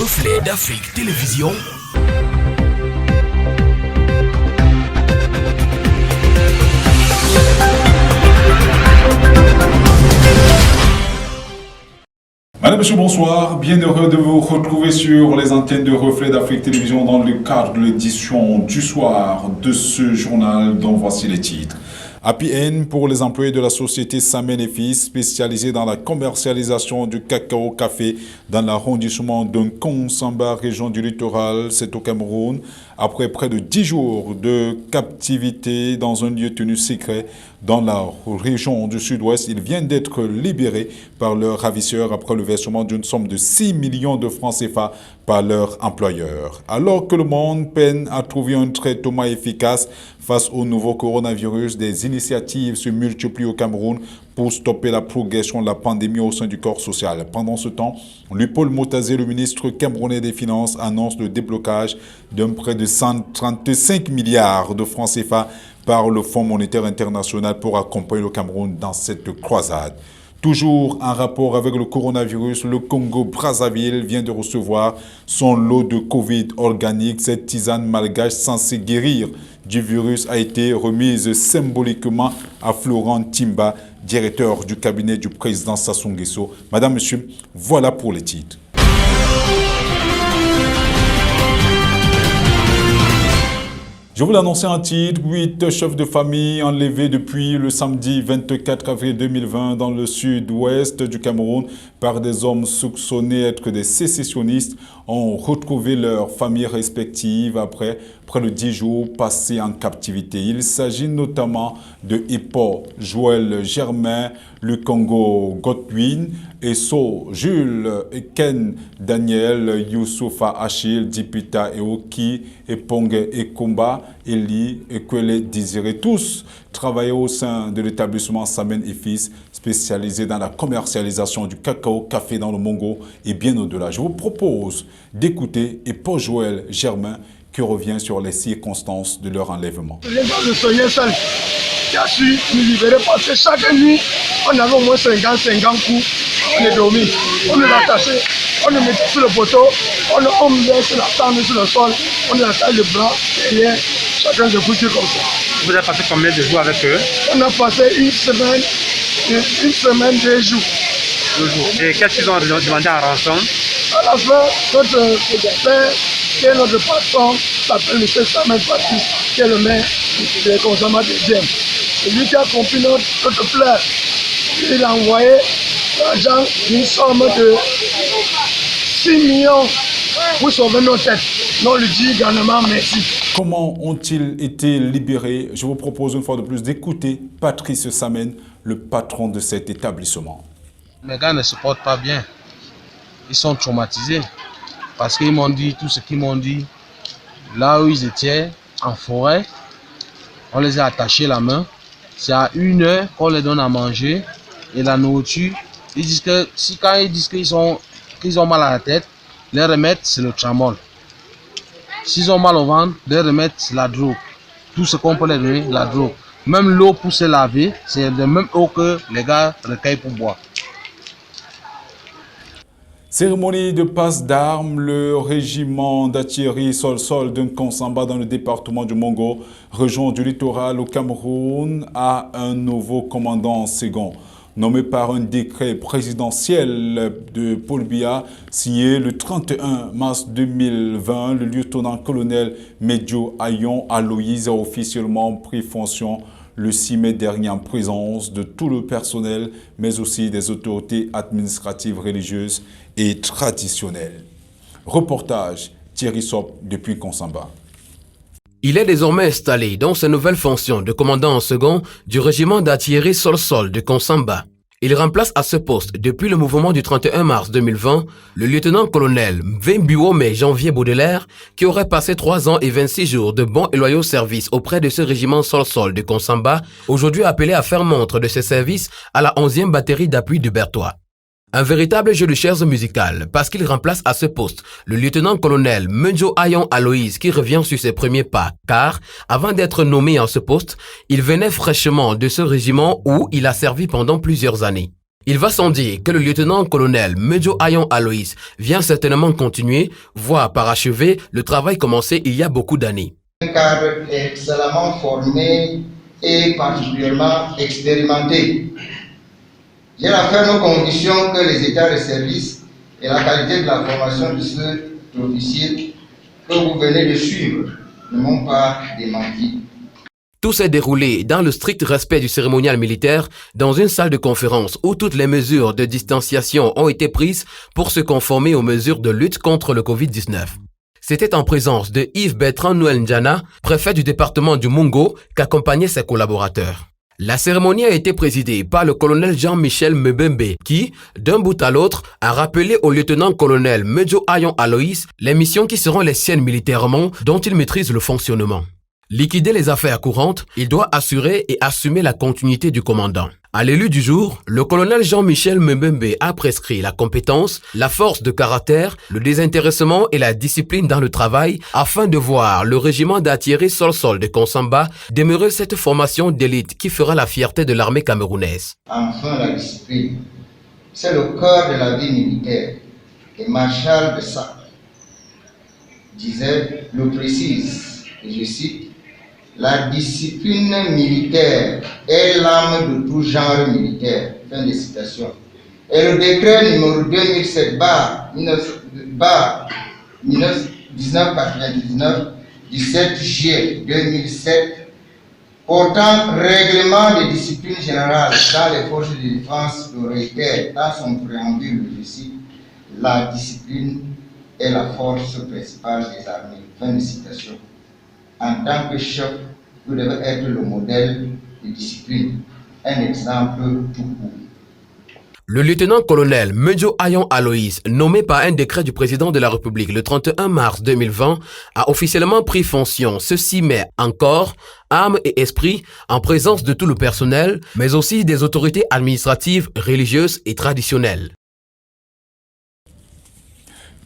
Reflet d'Afrique Télévision. Madame, monsieur, bonsoir. Bien heureux de vous retrouver sur les antennes de Reflet d'Afrique Télévision dans le cadre de l'édition du soir de ce journal dont voici les titres. Happy End pour les employés de la société Samen et Fils, spécialisée dans la commercialisation du cacao café dans l'arrondissement de Konsamba, région du littoral, c'est au Cameroun. Après près de 10 jours de captivité dans un lieu tenu secret dans la région du sud-ouest, ils viennent d'être libérés par leurs ravisseurs après le versement d'une somme de 6 millions de francs CFA par leur employeur. Alors que le monde peine à trouver un traitement efficace face au nouveau coronavirus, des initiatives se multiplient au Cameroun pour stopper la progression de la pandémie au sein du corps social. Pendant ce temps, Paul Motazé, le ministre camerounais des Finances, annonce le déblocage d'un prêt de 135 milliards de francs CFA par le Fonds monétaire international pour accompagner le Cameroun dans cette croisade. Toujours en rapport avec le coronavirus, le Congo-Brazzaville vient de recevoir son lot de Covid organique. Cette tisane malgache censée guérir du virus a été remise symboliquement à Florent Timba, directeur du cabinet du président Sassou Nguesso. Madame, monsieur, voilà pour les titres. Je vous l'annonçais en titre, 8 chefs de famille enlevés depuis le samedi 24 avril 2020 dans le sud-ouest du Cameroun par des hommes soupçonnés d'être des sécessionnistes ont retrouvé leurs familles respectives après près de 10 jours passés en captivité. Il s'agit notamment de Hippo, Joël Germain, Lukongo Godwin, Esso, Jules, Ken, Daniel, Youssoufa Achille, Dipita Eoki, Eponge Ekumba, Eli, Ekwele Désiré. Tous travaillaient au sein de l'établissement Samen et Fils, spécialisé dans la commercialisation du cacao café dans le Mongo et bien au-delà. Je vous propose d'écouter Hippo Joël Germain qui revient sur les circonstances de leur enlèvement. Les gens de Sonia Sal qui a su nous libérer parce que chaque nuit, on avait au moins 50 coups, on est dormi, on est attaché, on est mis sur le poteau, on laisse la table sur le sol, on est attaché le bras, derrière, chacun se couche comme ça. Vous avez passé combien de jours avec eux? On a passé une semaine, 2 jours. 2 jours. Et qu'est-ce qu'ils ont demandé en rançon? À la fin, notre père, qui est notre patron, s'appelle M. Samuel Patrice, qui est le maire des consommateurs deuxième. C'est lui qui a compris notre plaie. Il a envoyé l'argent d'une somme de 6 millions pour sauver nos têtes. Nous lui dit également merci. Comment ont-ils été libérés? Je vous propose une fois de plus d'écouter Patrice Samen, le patron de cet établissement. Mes gars ne se portent pas bien. Ils sont traumatisés parce qu'ils m'ont dit tout ce qu'ils m'ont dit. Là où ils étaient, en forêt, on les a attachés la main. C'est à 1 heure qu'on les donne à manger et la nourriture. Ils disent que quand ils disent qu'ils ont mal à la tête, les remèdes c'est le tramol. S'ils ont mal au ventre, les remèdes c'est la drogue. Tout ce qu'on peut les donner, la drogue. Même l'eau pour se laver, c'est la même eau que les gars recueillent pour boire. Cérémonie de passe d'armes, le régiment d'artillerie sol-sol d'un Konsamba dans le département du Mongo, région du littoral au Cameroun, a un nouveau commandant second. Nommé par un décret présidentiel de Paul Biya, signé le 31 mars 2020, le lieutenant-colonel Medjo Ayon Aloïse a officiellement pris fonction le 6 mai dernier en présence de tout le personnel, mais aussi des autorités administratives, religieuses et traditionnelles. Reportage Thierry Sop depuis Konsamba. Il est désormais installé dans ses nouvelles fonctions de commandant en second du régiment d'artillerie sol-sol de Konsamba. Il remplace à ce poste, depuis le mouvement du 31 mars 2020, le lieutenant-colonel Mvembiwome Janvier Baudelaire, qui aurait passé 3 ans et 26 jours de bons et loyaux services auprès de ce régiment sol-sol de Konsamba, aujourd'hui appelé à faire montre de ses services à la 11e batterie d'appui du Berthois. Un véritable jeu de chaises musicales parce qu'il remplace à ce poste le lieutenant-colonel Medjo Ayon Aloïse qui revient sur ses premiers pas car, avant d'être nommé en ce poste, il venait fraîchement de ce régiment où il a servi pendant plusieurs années. Il va sans dire que le lieutenant-colonel Mejo Ayon Aloïs vient certainement continuer, voire parachever le travail commencé il y a beaucoup d'années. Un cadre excellemment formé et particulièrement expérimenté. J'ai la ferme conviction que les états de service et la qualité de la formation de ceux officiers que vous venez de suivre ne m'ont pas démenti. Tout s'est déroulé dans le strict respect du cérémonial militaire dans une salle de conférence où toutes les mesures de distanciation ont été prises pour se conformer aux mesures de lutte contre le Covid-19. C'était en présence de Yves Bertrand Noël Ndjana, préfet du département du Mungo, qu'accompagnaient ses collaborateurs. La cérémonie a été présidée par le colonel Jean-Michel Mbembe qui, d'un bout à l'autre, a rappelé au lieutenant-colonel Mejo Ayon Aloïs les missions qui seront les siennes militairement dont il maîtrise le fonctionnement. Liquider les affaires courantes, il doit assurer et assumer la continuité du commandant. À l'élu du jour, le colonel Jean-Michel Mbembe a prescrit la compétence, la force de caractère, le désintéressement et la discipline dans le travail afin de voir le régiment d'artillerie sol-sol de Konsamba demeurer cette formation d'élite qui fera la fierté de l'armée camerounaise. Enfin, la discipline, c'est le cœur de la vie militaire. Et Marshal de Sacre disait, le précise, et je cite, la discipline militaire est l'âme de tout genre militaire. Fin de citation. Et le décret numéro 2007-1999 du 7 juillet 2007 portant règlement des disciplines générales dans les forces de défense le réitère dans son préambule, je cite, la discipline est la force principale des armées. Fin de citation. En tant que chef, vous devez être le modèle de discipline, un exemple tout court. Le lieutenant-colonel Mejo Ayon Aloïs, nommé par un décret du président de la République le 31 mars 2020, a officiellement pris fonction ce 6 mai en corps, âme et esprit, en présence de tout le personnel, mais aussi des autorités administratives, religieuses et traditionnelles.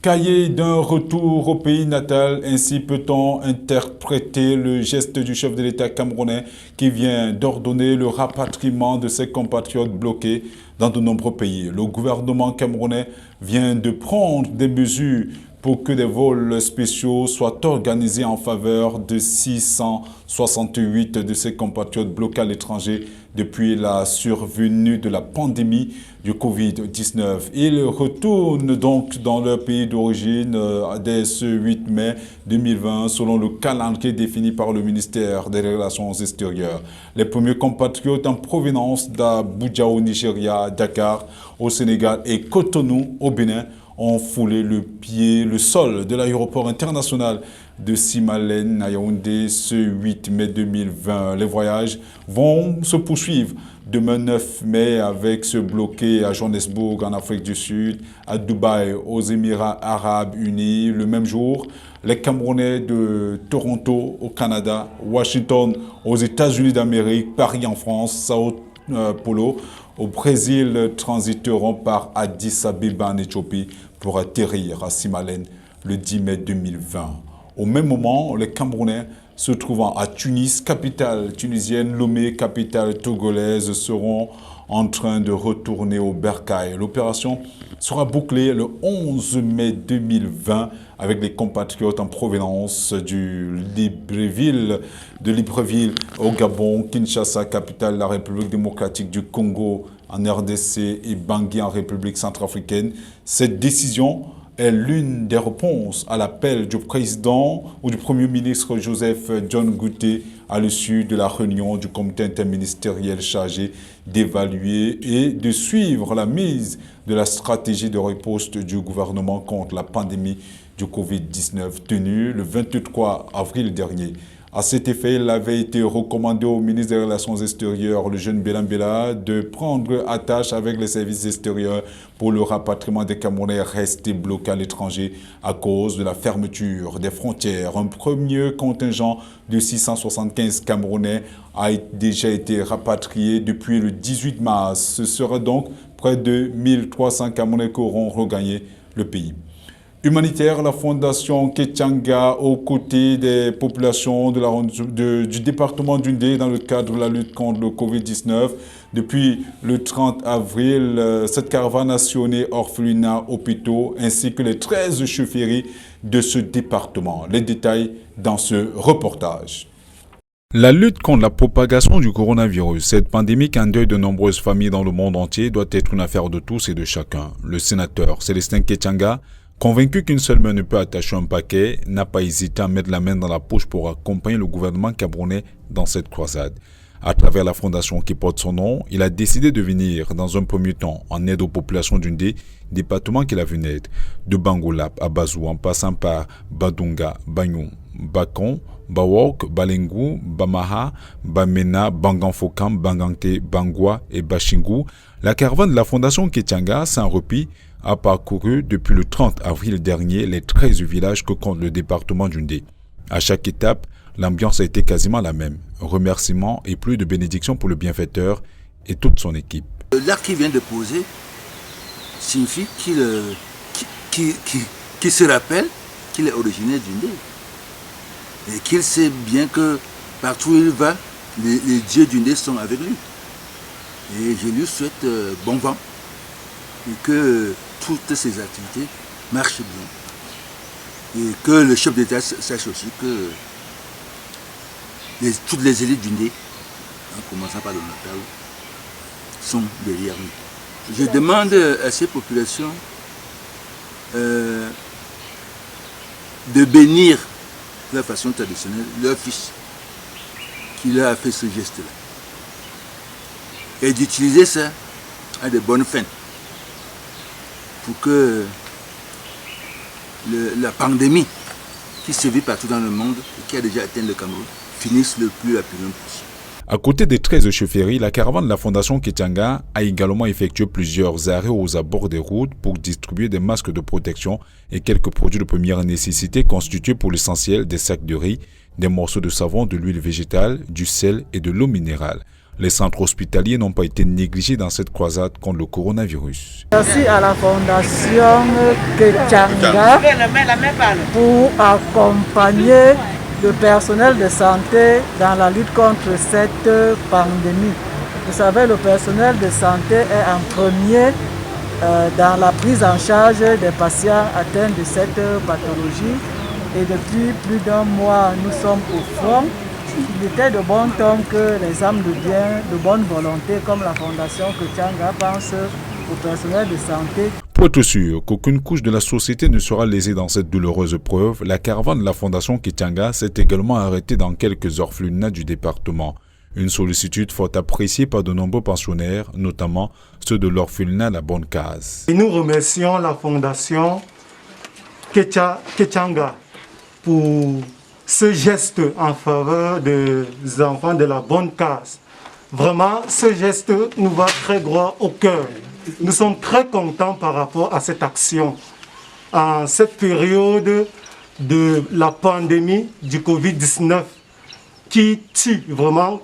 Cahier d'un retour au pays natal, ainsi peut-on interpréter le geste du chef de l'État camerounais qui vient d'ordonner le rapatriement de ses compatriotes bloqués dans de nombreux pays. Le gouvernement camerounais vient de prendre des mesures pour que des vols spéciaux soient organisés en faveur de 668 de ses compatriotes bloqués à l'étranger depuis la survenue de la pandémie du Covid-19. Ils retournent donc dans leur pays d'origine dès ce 8 mai 2020 selon le calendrier défini par le ministère des Relations extérieures. Les premiers compatriotes en provenance d'Abuja au Nigeria, Dakar au Sénégal et Cotonou au Bénin ont foulé le sol de l'aéroport international de Simalène à Yaoundé ce 8 mai 2020. Les voyages vont se poursuivre demain 9 mai avec ce bloqué à Johannesburg en Afrique du Sud, à Dubaï aux Émirats Arabes Unis. Le même jour, les Camerounais de Toronto au Canada, Washington aux États-Unis d'Amérique, Paris en France, Sao Paulo au Brésil transiteront par Addis Abeba en Éthiopie pour atterrir à Simalène le 10 mai 2020. Au même moment, les Camerounais se trouvant à Tunis, capitale tunisienne, Lomé, capitale togolaise, seront en train de retourner au Bercail. L'opération sera bouclée le 11 mai 2020 avec les compatriotes en provenance de Libreville au Gabon, Kinshasa, capitale de la République démocratique du Congo en RDC et Bangui en République centrafricaine. Cette décision est l'une des réponses à l'appel du président ou du Premier ministre Joseph John Gouté à l'issue de la réunion du comité interministériel chargé d'évaluer et de suivre la mise de la stratégie de riposte du gouvernement contre la pandémie du Covid-19 tenue le 23 avril dernier. À cet effet, il avait été recommandé au ministre des Relations extérieures, le jeune Bélan Béla, de prendre attache avec les services extérieurs pour le rapatriement des Camerounais restés bloqués à l'étranger à cause de la fermeture des frontières. Un premier contingent de 675 Camerounais a déjà été rapatrié depuis le 18 mars. Ce sera donc près de 1300 Camerounais qui auront regagné le pays. humanitaire, la Fondation Ketchanga, aux côtés des populations du département d'Undé dans le cadre de la lutte contre le Covid-19. Depuis le 30 avril, cette caravane a sillonné orphelinats, hôpitaux ainsi que les 13 chefferies de ce département. Les détails dans ce reportage. La lutte contre la propagation du coronavirus, cette pandémie qui endeuille de nombreuses familles dans le monde entier, doit être une affaire de tous et de chacun. Le sénateur Célestin Ketchanga, convaincu qu'une seule main ne peut attacher un paquet, n'a pas hésité à mettre la main dans la poche pour accompagner le gouvernement camerounais dans cette croisade. À travers la fondation qui porte son nom, il a décidé de venir dans un premier temps en aide aux populations d'Undé, département qu'il a vu naître, de Bangolap à Bazou en passant par Badunga, Bagnou, Bakon, Bawok, Balengou, Bamaha, Bamena, Banganfokam, Bangante, Bangwa et Bashingou. La caravane de la fondation Ketchanga, sans repli, a parcouru depuis le 30 avril dernier les 13 villages que compte le département d'Undé. À chaque étape, l'ambiance a été quasiment la même. Remerciements et plus de bénédictions pour le bienfaiteur et toute son équipe. L'acte qu'il vient de poser signifie qu'il se rappelle qu'il est originaire d'Undé. Et qu'il sait bien que partout où il va, les dieux d'Undé sont avec lui. Et je lui souhaite bon vent et que toutes ses activités marchent bien. Et que le chef d'État sache aussi que toutes les élites d'Undé, en commençant par le Natal, sont derrière nous. Je demande à ces populations de bénir de la façon traditionnelle leur fils qui leur a fait ce geste-là. Et d'utiliser ça à de bonnes fins pour que la pandémie qui sévit partout dans le monde et qui a déjà atteint le Cameroun finisse le plus rapidement possible. À côté des 13 chefferies, la caravane de la Fondation Ketchanga a également effectué plusieurs arrêts aux abords des routes pour distribuer des masques de protection et quelques produits de première nécessité constitués pour l'essentiel des sacs de riz, des morceaux de savon, de l'huile végétale, du sel et de l'eau minérale. Les centres hospitaliers n'ont pas été négligés dans cette croisade contre le coronavirus. Merci à la Fondation Ketchanga pour accompagner le personnel de santé dans la lutte contre cette pandémie. Vous savez, le personnel de santé est en premier dans la prise en charge des patients atteints de cette pathologie. Et depuis plus d'un mois, nous sommes au front. Il était de bon ton que les âmes de bien, de bonne volonté, comme la Fondation Ketchanga, pensent au personnel de santé. Pour être sûr qu'aucune couche de la société ne sera lésée dans cette douloureuse épreuve, la caravane de la Fondation Ketchanga s'est également arrêtée dans quelques orphelinats du département. Une sollicitude fort appréciée par de nombreux pensionnaires, notamment ceux de l'orphelinat La Bonne Case. Et nous remercions la Fondation Ketchanga pour ce geste en faveur des enfants de La Bonne Case. Vraiment, ce geste nous va très droit au cœur. Nous sommes très contents par rapport à cette action. En cette période de la pandémie du Covid-19 qui tue vraiment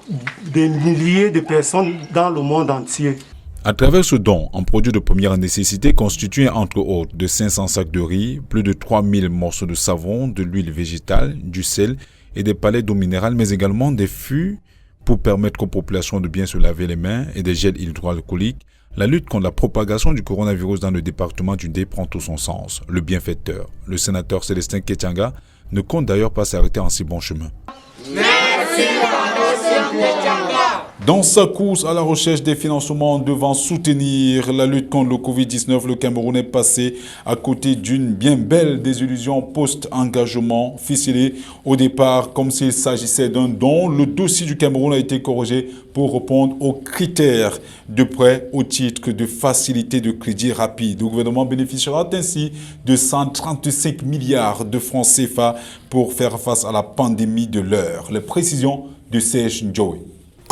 des milliers de personnes dans le monde entier. À travers ce don en produits de première nécessité constitué entre autres de 500 sacs de riz, plus de 3000 morceaux de savon, de l'huile végétale, du sel et des palets d'eau minérale, mais également des fûts pour permettre aux populations de bien se laver les mains et des gels hydroalcooliques, la lutte contre la propagation du coronavirus dans le département d'Undé prend tout son sens. Le bienfaiteur, le sénateur Célestin Ketchanga, ne compte d'ailleurs pas s'arrêter en si bon chemin. Merci, Fondation Ketchanga. Dans sa course à la recherche des financements devant soutenir la lutte contre le Covid-19, le Cameroun est passé à côté d'une bien belle désillusion post-engagement ficelé au départ comme s'il s'agissait d'un don. Le dossier du Cameroun a été corrigé pour répondre aux critères de prêt au titre de facilité de crédit rapide. Le gouvernement bénéficiera ainsi de 135 milliards de francs CFA pour faire face à la pandémie de l'heure. Les précisions de Serge Njoé.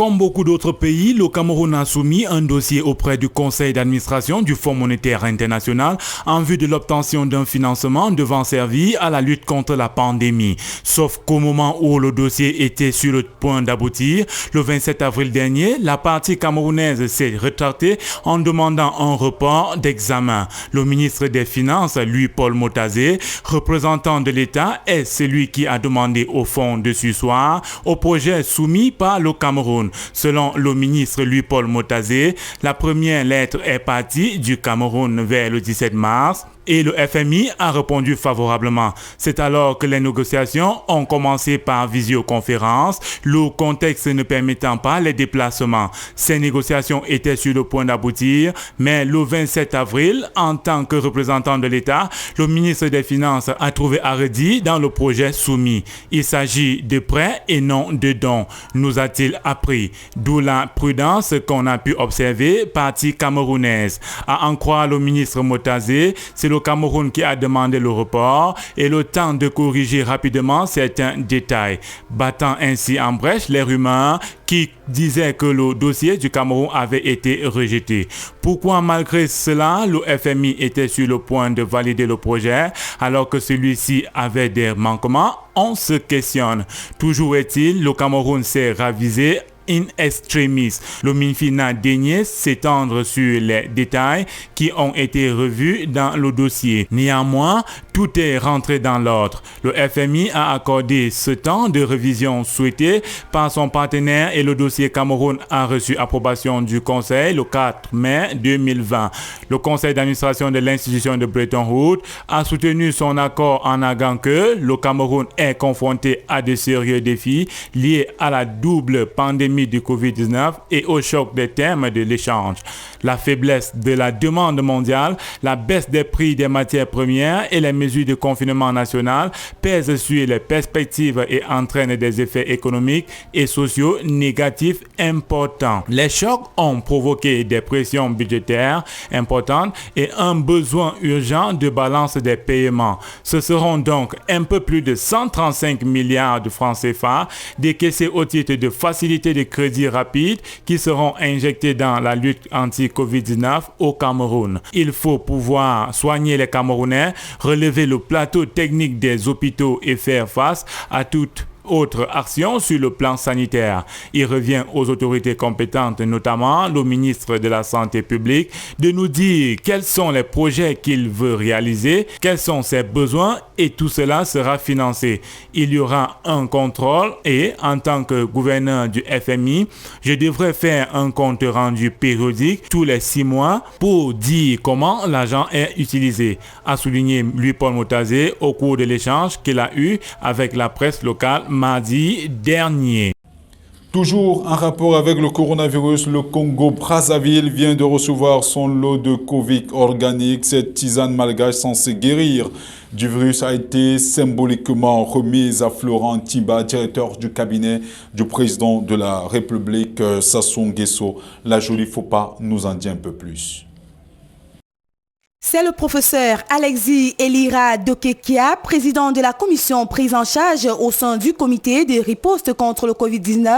Comme beaucoup d'autres pays, le Cameroun a soumis un dossier auprès du conseil d'administration du Fonds monétaire international en vue de l'obtention d'un financement devant servir à la lutte contre la pandémie. Sauf qu'au moment où le dossier était sur le point d'aboutir, le 27 avril dernier, la partie camerounaise s'est rétractée en demandant un report d'examen. Le ministre des Finances, Louis-Paul Motazé, représentant de l'État, est celui qui a demandé au fonds de surseoir au projet soumis par le Cameroun. Selon le ministre Louis-Paul Motazé, la première lettre est partie du Cameroun vers le 17 mars et le FMI a répondu favorablement. C'est alors que les négociations ont commencé par visioconférence, le contexte ne permettant pas les déplacements. Ces négociations étaient sur le point d'aboutir, mais le 27 avril, en tant que représentant de l'État, le ministre des Finances a trouvé à redire dans le projet soumis. Il s'agit de prêts et non de dons, nous a-t-il appris. D'où la prudence qu'on a pu observer partie camerounaise. À en croire le ministre Motazé, c'est le Cameroun qui a demandé le report et le temps de corriger rapidement certains détails, battant ainsi en brèche les rumeurs qui disaient que le dossier du Cameroun avait été rejeté. Pourquoi malgré cela, le FMI était sur le point de valider le projet alors que celui-ci avait des manquements? On se questionne. Toujours est-il, le Cameroun s'est ravisé in extremis. Le MINFI n'a daigné s'étendre sur les détails qui ont été revus dans le dossier. Néanmoins, tout est rentré dans l'ordre. Le FMI a accordé ce temps de révision souhaité par son partenaire et le dossier Cameroun a reçu approbation du Conseil le 4 mai 2020. Le Conseil d'administration de l'institution de Bretton Woods a soutenu son accord en arguant que le Cameroun est confronté à de sérieux défis liés à la double pandémie du Covid-19 et au choc des termes de l'échange. La faiblesse de la demande mondiale, la baisse des prix des matières premières et les mesures de confinement national pèsent sur les perspectives et entraînent des effets économiques et sociaux négatifs importants. Les chocs ont provoqué des pressions budgétaires importantes et un besoin urgent de balance des paiements. Ce seront donc un peu plus de 135 milliards de francs CFA décaissés au titre de facilités de crédit rapide qui seront injectés dans la lutte anti-Covid-19 au Cameroun. Il faut pouvoir soigner les Camerounais, relever le plateau technique des hôpitaux et faire face à toute autre action sur le plan sanitaire. Il revient aux autorités compétentes, notamment le ministre de la Santé publique, de nous dire quels sont les projets qu'il veut réaliser, quels sont ses besoins et tout cela sera financé. Il y aura un contrôle et en tant que gouverneur du FMI, je devrais faire un compte rendu périodique tous les 6 mois pour dire comment l'argent est utilisé, a souligné Louis-Paul Motazé au cours de l'échange qu'il a eu avec la presse locale mardi dernier. Toujours en rapport avec le coronavirus, le Congo-Brazzaville vient de recevoir son lot de Covid organique. Cette tisane malgache censée guérir du virus a été symboliquement remise à Florent Timba, directeur du cabinet du président de la République, Sassou Nguesso. La jolie Fopa nous en dit un peu plus. C'est le professeur Alexis Elira Dokekia, président de la commission prise en charge au sein du comité de riposte contre le Covid-19,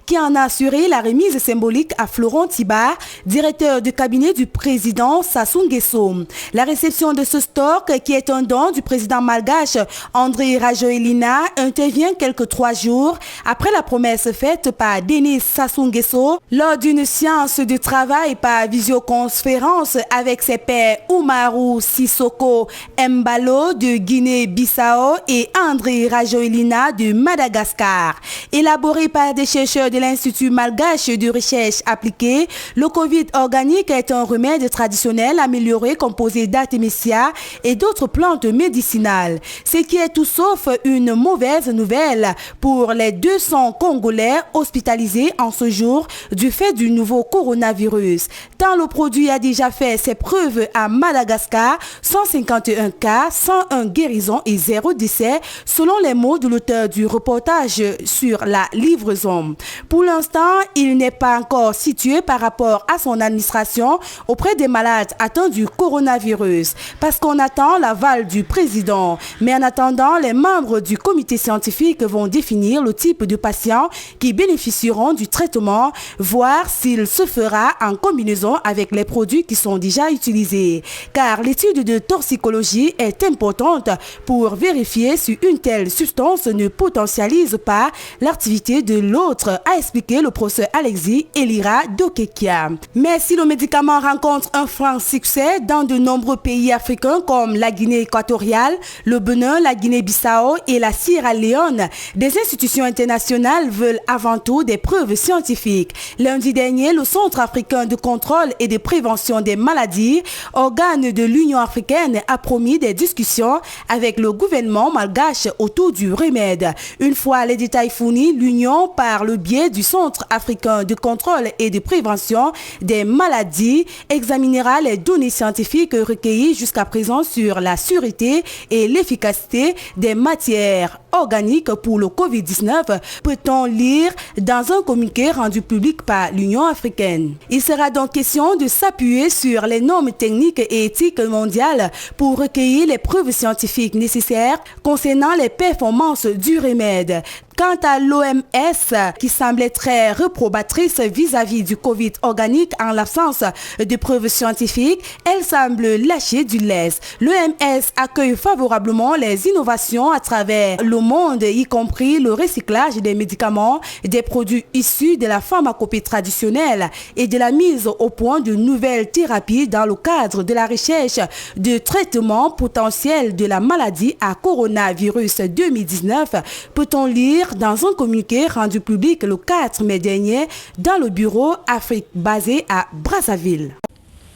qui en a assuré la remise symbolique à Florent Timba, directeur du cabinet du président Sassou Nguesso. La réception de ce stock, qui est un don du président malgache André Rajoelina, intervient quelques 3 jours après la promesse faite par Denis Sassou Nguesso lors d'une séance de travail par visioconférence avec ses pairs Umaru Sissoko Mbalo de Guinée-Bissau et André Rajoelina de Madagascar. Élaboré par des chercheurs de l'Institut malgache de recherche appliquée, le Covid organique est un remède traditionnel amélioré composé d'artémisia et d'autres plantes médicinales. Ce qui est tout sauf une mauvaise nouvelle pour les 200 Congolais hospitalisés en ce jour du fait du nouveau coronavirus. Tant le produit a déjà fait ses preuves à Madagascar Madagascar, 151 cas, 101 guérisons et 0 décès, selon les mots de l'auteur du reportage sur la livraison. Pour l'instant, il n'est pas encore situé par rapport à son administration auprès des malades atteints du coronavirus, parce qu'on attend l'aval du président. Mais en attendant, les membres du comité scientifique vont définir le type de patients qui bénéficieront du traitement, voir s'il se fera en combinaison avec les produits qui sont déjà utilisés. Car l'étude de toxicologie est importante pour vérifier si une telle substance ne potentialise pas l'activité de l'autre, a expliqué le professeur Alexis Elira Dokekia. Mais si le médicament rencontre un franc succès dans de nombreux pays africains comme la Guinée équatoriale, le Bénin, la Guinée-Bissau et la Sierra Leone, des institutions internationales veulent avant tout des preuves scientifiques. Lundi dernier, le Centre africain de contrôle et de prévention des maladies, organe de l'Union africaine, a promis des discussions avec le gouvernement malgache autour du remède. Une fois les détails fournis, l'Union, par le biais du Centre africain de contrôle et de prévention des maladies, examinera les données scientifiques recueillies jusqu'à présent sur la sûreté et l'efficacité des matières organiques pour le Covid-19, peut-on lire dans un communiqué rendu public par l'Union africaine. Il sera donc question de s'appuyer sur les normes techniques et éthiques mondiales pour recueillir les preuves scientifiques nécessaires concernant les performances du remède. Quant à l'OMS, qui semblait très reprobatrice vis-à-vis du Covid organique en l'absence de preuves scientifiques, elle semble lâcher du lest. L'OMS accueille favorablement les innovations à travers le monde, y compris le recyclage des médicaments, des produits issus de la pharmacopée traditionnelle et de la mise au point de nouvelles thérapies dans le cadre de la recherche de traitements potentiels de la maladie à coronavirus 2019, peut-on lire dans un communiqué rendu public le 4 mai dernier dans le bureau Afrique basé à Brazzaville.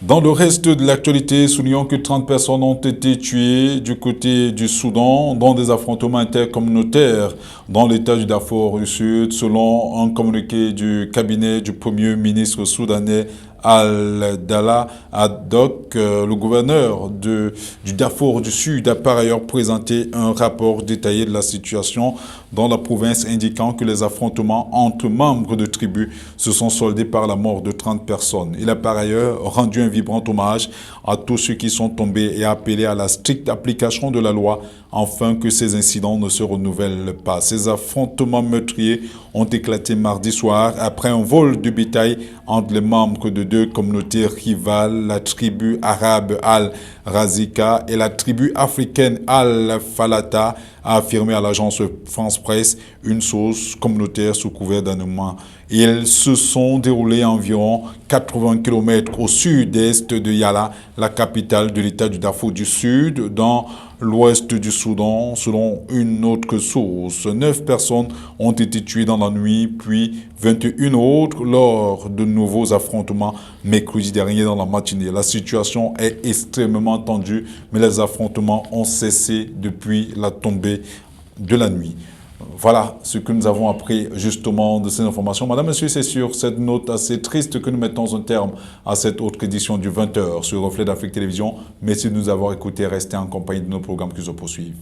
Dans le reste de l'actualité, soulignons que 30 personnes ont été tuées du côté du Soudan dans des affrontements intercommunautaires dans l'état du Darfour du Sud, selon un communiqué du cabinet du Premier ministre soudanais Al-Dala Ad-Dok. Le gouverneur du Darfour du Sud a par ailleurs présenté un rapport détaillé de la situation dans la province, indiquant que les affrontements entre membres de tribus se sont soldés par la mort de 30 personnes. Il a par ailleurs rendu un vibrant hommage à tous ceux qui sont tombés et a appelé à la stricte application de la loi afin que ces incidents ne se renouvellent pas. Ces affrontements meurtriers ont éclaté mardi soir après un vol de bétail entre les membres de deux communautés rivales, la tribu arabe Al-Razika et la tribu africaine Al-Falata, a affirmé à l'agence France Presse une source communautaire sous couvert d'anonymat. Ils se sont déroulés à environ 80 km au sud-est de Yala, la capitale de l'état du Darfour du Sud, dans l'ouest du Soudan, selon une autre source. 9 personnes ont été tuées dans la nuit, puis 21 autres lors de nouveaux affrontements mercredi dernier dans la matinée. La situation est extrêmement tendue, mais les affrontements ont cessé depuis la tombée de la nuit. Voilà ce que nous avons appris justement de ces informations. Madame, Monsieur, c'est sur cette note assez triste que nous mettons un terme à cette autre édition du 20h sur Reflet d'Afrique Télévision. Merci de nous avoir écoutés. Restez en compagnie de nos programmes qui se poursuivent.